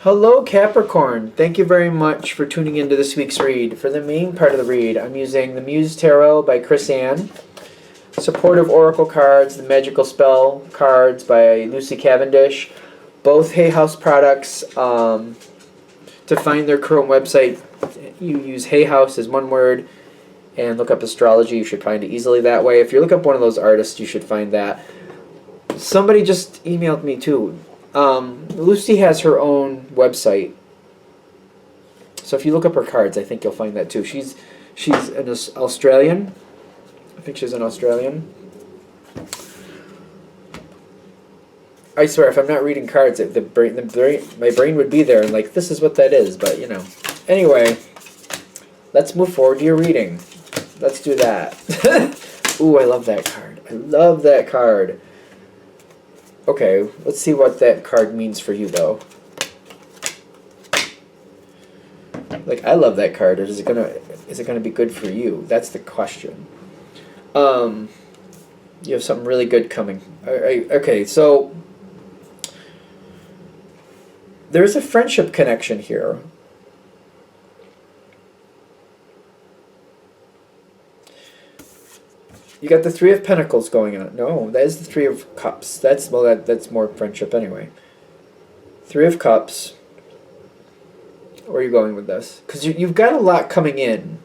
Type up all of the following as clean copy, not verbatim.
Hello, Capricorn. Thank you very much for tuning into this week's read. For the main part of the read, I'm using the Muse Tarot by Chris Ann, Supportive Oracle cards, the Magical Spell cards by Lucy Cavendish, both Hay House products. To find their current website, you use Hay House as one word and look up astrology. You should find it easily that way. If you look up one of those artists, you should find that. Somebody just emailed me too. Lucy has her own website, so if you look up her cards, I think you'll find that too. She's an Australian. I think she's an Australian. I swear, if I'm not reading cards, my brain would be there and like, this is what that is. But you know, anyway, let's move forward to your reading. Let's do that. Ooh, I love that card. I love that card. Okay, let's see what that card means for you, though. Like, I love that card. Is it gonna be good for you? That's the question. You have something really good coming. Okay, so there's a friendship connection here. You got the Three of Pentacles going on. No, that is the Three of Cups. That's more friendship anyway. Three of Cups. Where are you going with this? Because you've got a lot coming in.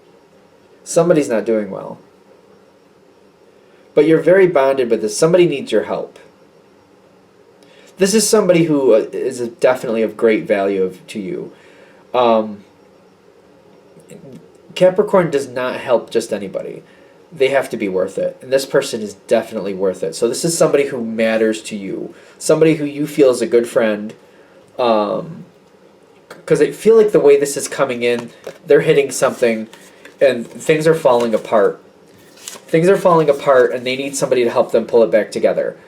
Somebody's not doing well. But you're very bonded with this. Somebody needs your help. This is somebody who is definitely of great value to you. Capricorn does not help just anybody. They have to be worth it. And this person is definitely worth it. So this is somebody who matters to you. Somebody who you feel is a good friend. Because I feel like the way this is coming in, they're hitting something and things are falling apart. Things are falling apart and they need somebody to help them pull it back together.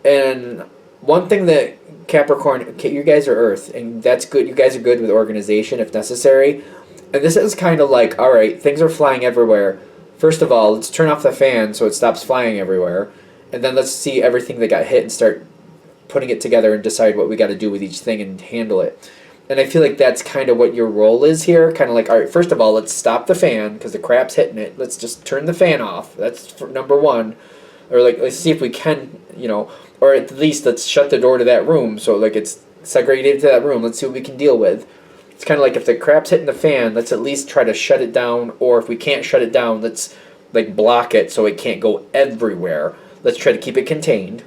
And one thing that Capricorn, you guys are Earth, and that's good. You guys are good with organization if necessary. And this is kind of like, all right, things are flying everywhere. First of all, let's turn off the fan so it stops flying everywhere. And then let's see everything that got hit and start putting it together and decide what we got to do with each thing and handle it. And I feel like that's kind of what your role is here. Kind of like, all right, first of all, let's stop the fan because the crap's hitting it. Let's just turn the fan off. That's for number one. Or like, let's see if we can, you know, or at least let's shut the door to that room so like it's segregated to that room. Let's see what we can deal with. It's kind of like if the crap's hitting the fan, let's at least try to shut it down. Or if we can't shut it down, let's like block it so it can't go everywhere. Let's try to keep it contained.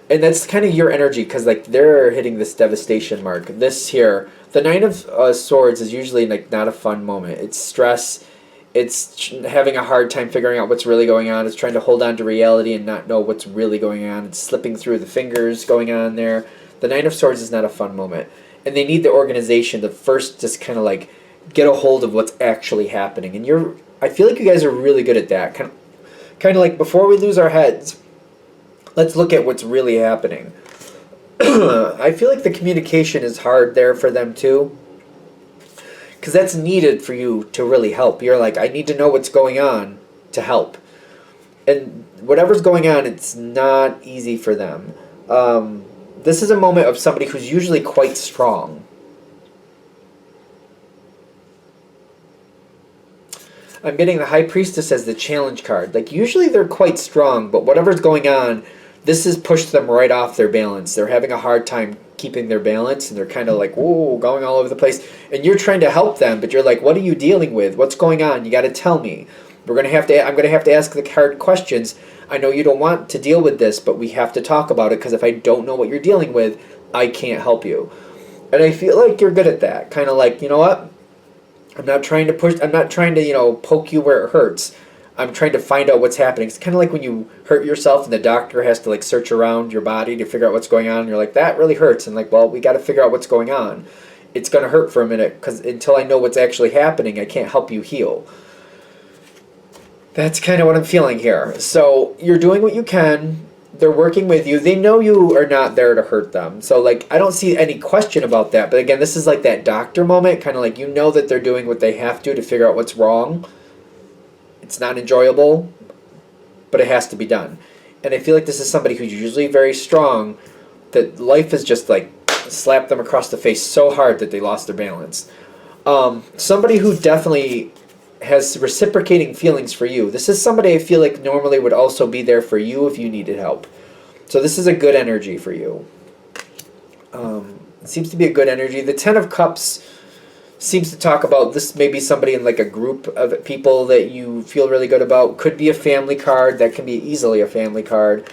And that's kind of your energy because like they're hitting this devastation mark. This here, the Nine of Swords is usually like not a fun moment. It's stress. It's having a hard time figuring out what's really going on. It's trying to hold on to reality and not know what's really going on. It's slipping through the fingers going on there. The Nine of Swords is not a fun moment. And they need the organization to first just kind of like get a hold of what's actually happening. And I feel like you guys are really good at that. Kind of like before we lose our heads, let's look at what's really happening. I feel like the communication is hard there for them too. Because that's needed for you to really help. You're like, I need to know what's going on to help. And whatever's going on, it's not easy for them. This is a moment of somebody who's usually quite strong. I'm getting the High Priestess as the challenge card. Like, usually they're quite strong, but whatever's going on, this has pushed them right off their balance. They're having a hard time keeping their balance, and they're kind of like, whoa, going all over the place. And you're trying to help them, but you're like, what are you dealing with? What's going on? You got to tell me. I'm going to have to ask the card questions. I know you don't want to deal with this, but we have to talk about it because if I don't know what you're dealing with, I can't help you. And I feel like you're good at that. Kind of like, you know what? I'm not trying to, you know, poke you where it hurts. I'm trying to find out what's happening. It's kind of like when you hurt yourself and the doctor has to like search around your body to figure out what's going on. And you're like, that really hurts. And like, well, we got to figure out what's going on. It's going to hurt for a minute because until I know what's actually happening, I can't help you heal. That's kind of what I'm feeling here. So you're doing what you can. They're working with you. They know you are not there to hurt them. So, like, I don't see any question about that. But again, this is like that doctor moment. Kind of like you know that they're doing what they have to figure out what's wrong. It's not enjoyable, but it has to be done. And I feel like this is somebody who's usually very strong. That life is just like, slap them across the face so hard that they lost their balance. Somebody who definitely has reciprocating feelings for you. This is somebody I feel like normally would also be there for you if you needed help. So this is a good energy for you. It seems to be a good energy. The Ten of Cups seems to talk about this may be somebody in like a group of people that you feel really good about. Could be a family card. That can be easily a family card.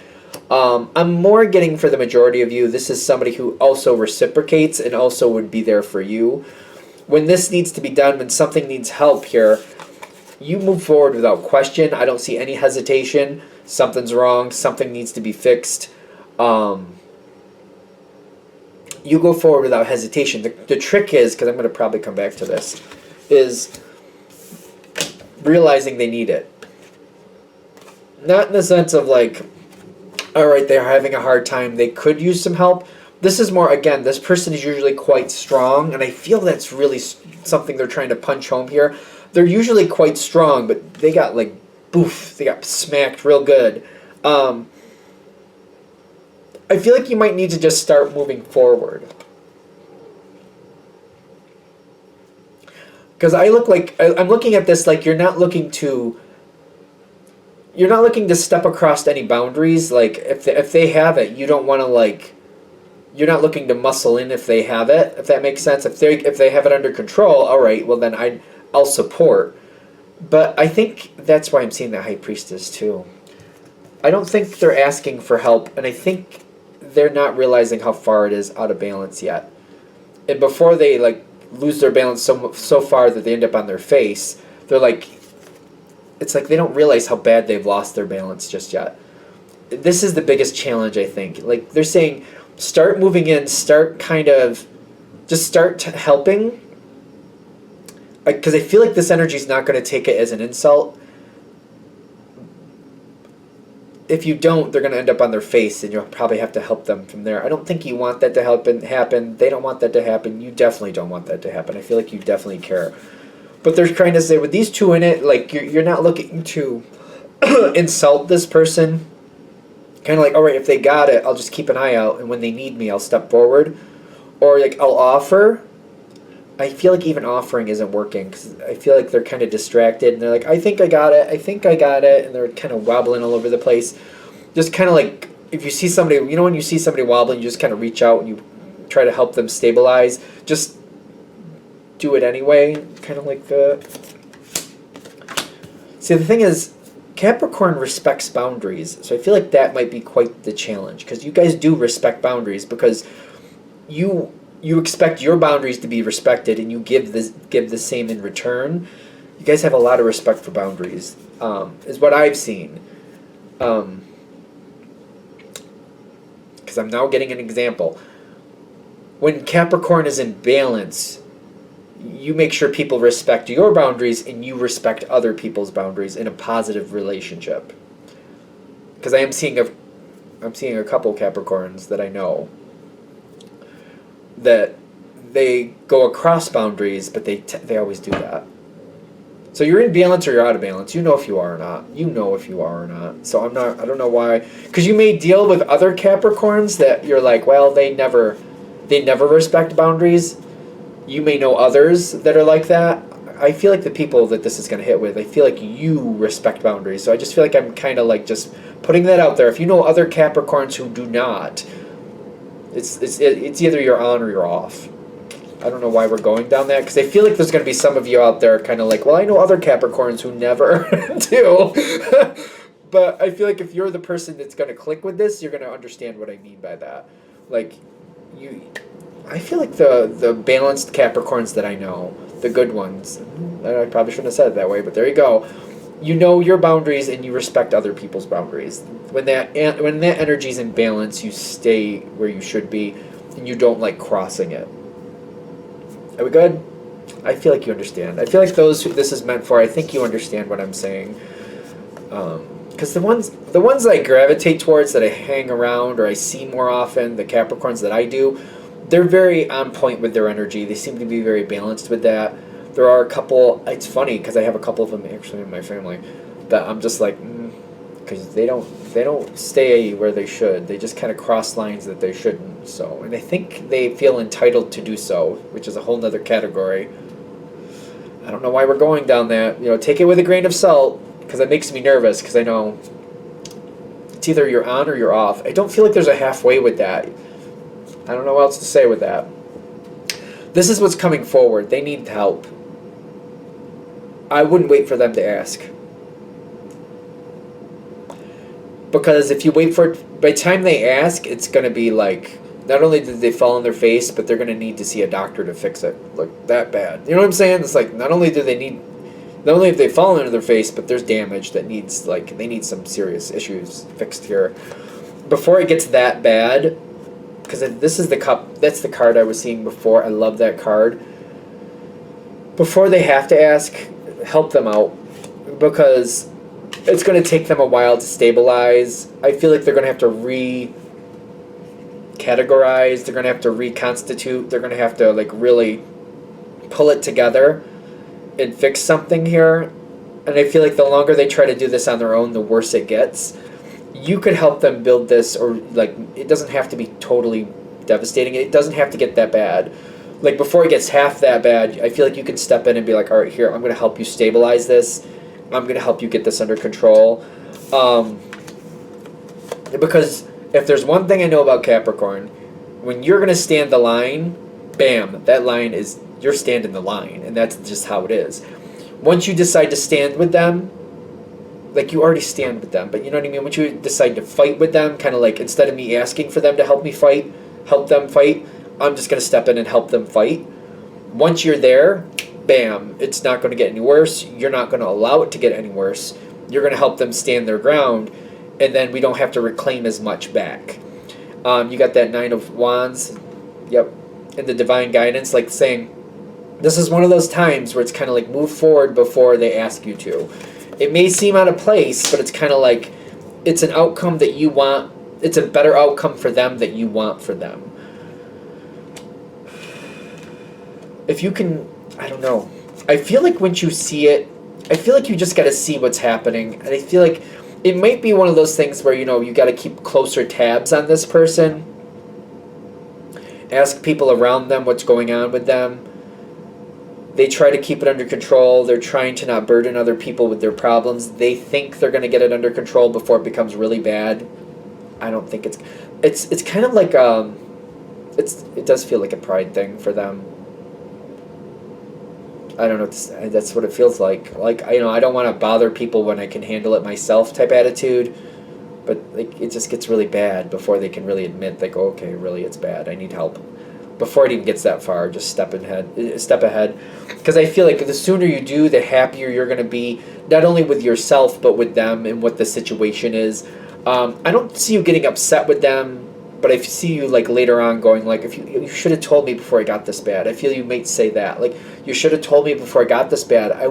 I'm more getting for the majority of you, this is somebody who also reciprocates and also would be there for you. When this needs to be done, when something needs help here, you move forward without question. I don't see any hesitation. Something's wrong. Something needs to be fixed. You go forward without hesitation. The trick is, because I'm going to probably come back to this, is realizing they need it. Not in the sense of like, all right, they're having a hard time, they could use some help. This is more, again, this person is usually quite strong, and I feel that's really something they're trying to punch home here. They're usually quite strong, but they got like, boof, they got smacked real good. I feel like you might need to just start moving forward. Because I'm looking at this like you're not looking to step across any boundaries. Like if they have it, you don't want to like, you're not looking to muscle in if they have it, if that makes sense. If they have it under control, all right, well then I'll support. But I think that's why I'm seeing the High Priestess too. I don't think they're asking for help, and I think they're not realizing how far it is out of balance yet. And before they like lose their balance so far that they end up on their face, they're like, it's like they don't realize how bad they've lost their balance just yet. This is the biggest challenge, I think. Like they're saying, start moving in, start helping. Because I feel like this energy is not going to take it as an insult. If you don't, they're going to end up on their face, and you'll probably have to help them from there. I don't think you want that to happen. They don't want that to happen. You definitely don't want that to happen. I feel like you definitely care. But they're trying to say, with these two in it, like you're not looking to insult this person. Kind of like, all right, if they got it, I'll just keep an eye out, and when they need me, I'll step forward. Or like, I'll offer. I feel like even offering isn't working, because I feel like they're kind of distracted, and they're like, I think I got it, and they're kind of wobbling all over the place. Just kind of like, if you see somebody, you know when you see somebody wobbling, you just kind of reach out and you try to help them stabilize. Just do it anyway, kind of like that. See, the thing is, Capricorn respects boundaries, so I feel like that might be quite the challenge, because you guys do respect boundaries, because you expect your boundaries to be respected, and you give the same in return. You guys have a lot of respect for boundaries, is what I've seen. Because I'm now getting an example. When Capricorn is in balance, you make sure people respect your boundaries, and you respect other people's boundaries in a positive relationship. Because I'm seeing a couple Capricorns that I know that they go across boundaries, but they always do that. So you're in balance or you're out of balance. You know if you are or not. So I don't know why. Because you may deal with other Capricorns that you're like, well, they never respect boundaries. You may know others that are like that. I feel like the people that this is going to hit with, I feel like you respect boundaries. So I just feel like I'm kind of like just putting that out there. If you know other Capricorns who do not, it's either you're on or you're off. I don't know why we're going down that, because I feel like there's going to be some of you out there kind of like, well, I know other Capricorns who never do. But I feel like if you're the person that's going to click with this, you're going to understand what I mean by that. Like, I feel like the balanced Capricorns that I know, the good ones, I probably shouldn't have said it that way, but there you go. You know your boundaries and you respect other people's boundaries. When that energy's in balance, you stay where you should be, and you don't like crossing it. Are we good? I feel like you understand. I feel like those who this is meant for, I think you understand what I'm saying. Because the ones I gravitate towards, that I hang around or I see more often, the Capricorns that I do, they're very on point with their energy. They seem to be very balanced with that. There are a couple, it's funny because I have a couple of them actually in my family that I'm just like, because they don't stay where they should. They just kind of cross lines that they shouldn't. So, and I think they feel entitled to do so, which is a whole nother category. I don't know why we're going down that. Take it with a grain of salt, because it makes me nervous, because I know it's either you're on or you're off. I don't feel like there's a halfway with that. I don't know what else to say with that. This is what's coming forward. They need help. I wouldn't wait for them to ask. Because if you wait for it, by the time they ask, it's going to be like, not only did they fall on their face, but they're going to need to see a doctor to fix it. Like, that bad. You know what I'm saying? It's like, not only have they fallen on their face, but there's damage that needs, like, they need some serious issues fixed here. Before it gets that bad, because this is the cup, that's the card I was seeing before. I love that card. Before they have to ask, help them out, because it's going to take them a while to stabilize. I feel like they're going to have to categorize, they're going to have to reconstitute, they're going to have to like really pull it together and fix something here. And I feel like the longer they try to do this on their own, the worse it gets. You could help them build this, or like, it doesn't have to be totally devastating. It doesn't have to get that bad. Like, before it gets half that bad, I feel like you can step in and be like, all right, here, I'm going to help you stabilize this. I'm going to help you get this under control. Because if there's one thing I know about Capricorn, when you're going to stand the line, bam, that line is, you're standing the line, and that's just how it is. Once you decide to stand with them, like, you already stand with them, but you know what I mean? Once you decide to fight with them, kind of like, instead of me asking for them to help them fight, I'm just going to step in and help them fight. Once you're there, bam, it's not going to get any worse. You're not going to allow it to get any worse. You're going to help them stand their ground, and then we don't have to reclaim as much back. You got that Nine of Wands, yep, and the divine guidance, like saying, this is one of those times where it's kind of like move forward before they ask you to. It may seem out of place, but it's kind of like it's an outcome that you want. It's a better outcome for them that you want for them. If you can, I don't know. I feel like once you see it, I feel like you just got to see what's happening. And I feel like it might be one of those things where, you got to keep closer tabs on this person. Ask people around them what's going on with them. They try to keep it under control. They're trying to not burden other people with their problems. They think they're going to get it under control before it becomes really bad. I don't think it's kind of like, it does feel like a pride thing for them. I don't know, that's what it feels like. Like, I don't want to bother people when I can handle it myself type attitude. But like, it just gets really bad before they can really admit, like, oh, okay, really, it's bad. I need help. Before it even gets that far, just step ahead. Because I feel like the sooner you do, the happier you're going to be, not only with yourself, but with them and what the situation is. I don't see you getting upset with them, but I see you like later on going like, if you should have told me before I got this bad. I feel you might say that. Like, you should have told me before I got this bad. I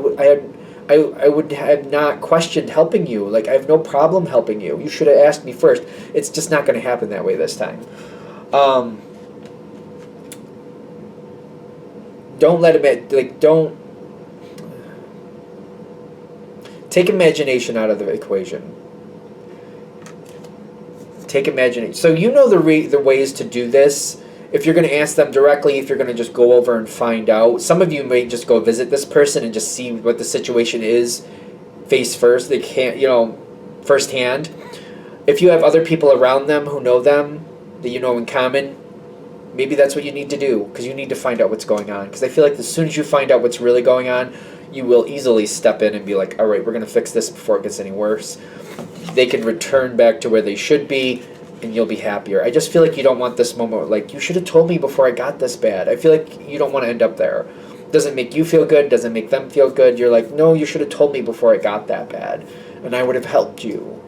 would have not questioned helping you. Like, I have no problem helping you. You should have asked me first. It's just not going to happen that way this time. Don't let it, don't take imagination out of the equation. Take imagination. So the ways to do this. If you're going to ask them directly, if you're going to just go over and find out. Some of you may just go visit this person and just see what the situation is face first. They can't, firsthand. If you have other people around them who know them, that you know in common, maybe that's what you need to do, because you need to find out what's going on. Because I feel like as soon as you find out what's really going on, you will easily step in and be like, all right, we're going to fix this before it gets any worse. They can return back to where they should be, and you'll be happier. I just feel like you don't want this moment, like, you should have told me before I got this bad. I feel like you don't want to end up there. Doesn't make you feel good, doesn't make them feel good. You're like, no, you should have told me before I got that bad, and I would have helped you.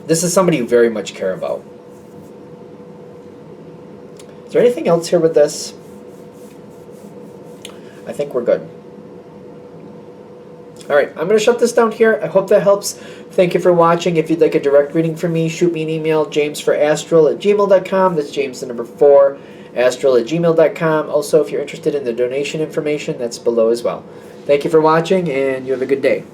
This is somebody you very much care about. Is there anything else here with this? I think we're good. Alright, I'm going to shut this down here. I hope that helps. Thank you for watching. If you'd like a direct reading from me, shoot me an email, jamesforastral@gmail.com. That's James the number 4, astral@gmail.com. Also, if you're interested in the donation information, that's below as well. Thank you for watching, and you have a good day.